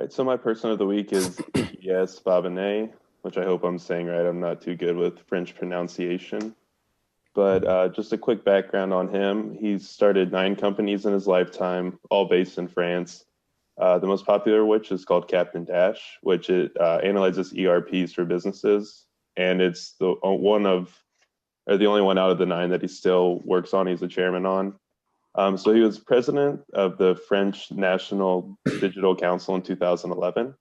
right, so my person of the week is Gilles Babinet, which I hope I'm saying right. I'm not too good with French pronunciation. But just a quick background on him. He's started 9 companies in his lifetime, all based in France. The most popular of which is called Captain Dash, which it analyzes ERPs for businesses. And it's the one of, or the only one out of the 9 that he still works on. He's a chairman on. So he was president of the French National Digital Council in 2011.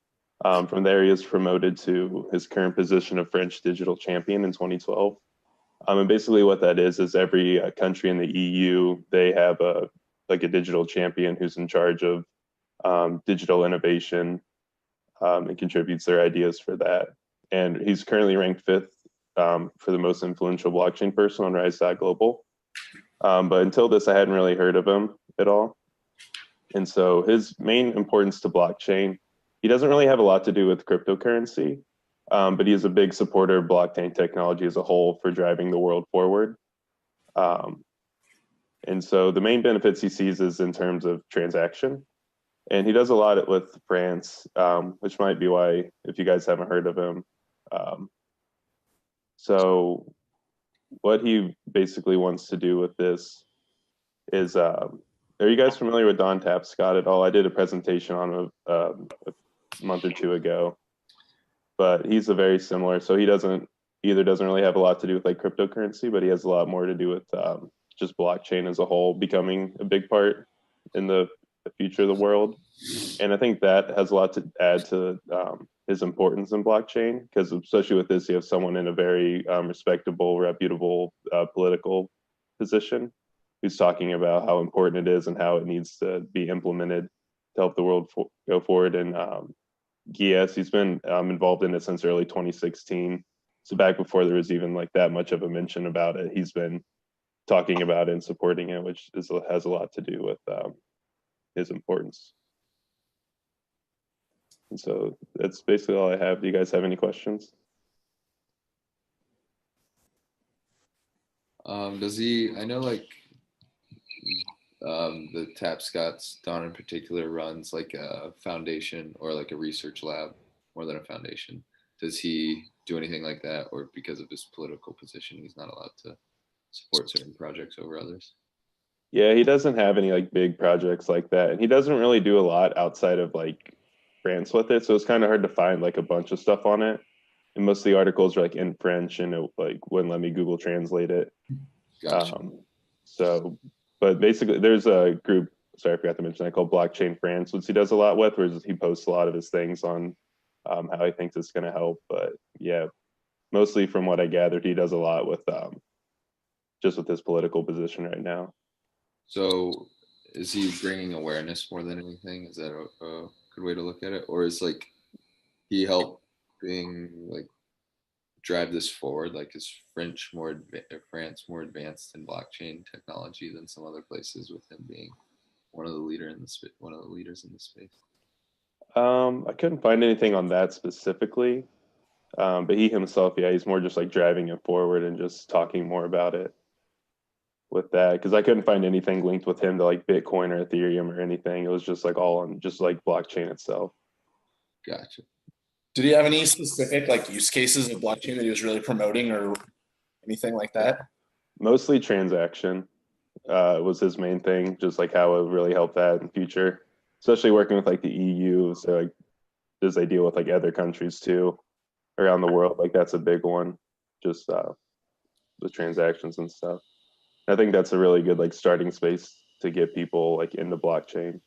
From there, he was promoted to his current position of French digital champion in 2012. And basically what that is every country in the EU, they have a digital champion who's in charge of digital innovation and contributes their ideas for that. And he's currently ranked 5th for the most influential blockchain person on Rise.Global. But until this, I hadn't really heard of him at all. And so his main importance to blockchain, he doesn't really have a lot to do with cryptocurrency, but he is a big supporter of blockchain technology as a whole for driving the world forward. And so the main benefits he sees is in terms of transaction. And he does a lot with France, which might be why, if you guys haven't heard of him. So what he basically wants to do with this is, are you guys familiar with Don Tapscott at all? I did a presentation on him a month or 2 ago, but he's a very similar. So he doesn't really have a lot to do with like cryptocurrency, but he has a lot more to do with just blockchain as a whole becoming a big part in the future of the world. And I think that has a lot to add to his importance in blockchain, because especially with this, you have someone in a very respectable, reputable political position who's talking about how important it is and how it needs to be implemented to help the world go forward. And Gilles, he's been involved in it since early 2016. So back before there was even like that much of a mention about it, he's been talking about it and supporting it, which has a lot to do with his importance. And so that's basically all I have. Do you guys have any questions? I know like the Tapscott's, Don in particular, runs like a foundation or like a research lab more than a foundation. Does he do anything like that, or because of his political position, he's not allowed to support certain projects over others? Yeah, he doesn't have any like big projects like that. And he doesn't really do a lot outside of like France with it. So it's kind of hard to find like a bunch of stuff on it. And most of the articles are like in French, and it like wouldn't let me Google translate it. Gotcha. So, but basically there's a group, sorry, I forgot to mention that, called Blockchain France, which he does a lot with, where he posts a lot of his things on how he thinks it's going to help. But yeah, mostly from what I gathered, he does a lot with just with his political position right now. So is he bringing awareness more than anything? Is that a good way to look at it? Or is like he helping like drive this forward? Like is France more advanced in blockchain technology than some other places, with him being one of the leaders in the space? I couldn't find anything on that specifically, but he himself, yeah, he's more just like driving it forward and just talking more about it with that, because I couldn't find anything linked with him to like Bitcoin or Ethereum or anything. It was just like all on just like blockchain itself. Gotcha. Did he have any specific like use cases of blockchain that he was really promoting or anything like that? Mostly transaction was his main thing, just like how it would really help that in the future, especially working with like the EU. So like as they deal with like other countries too around the world, like that's a big one, just the transactions and stuff. I think that's a really good like starting space to get people like into blockchain.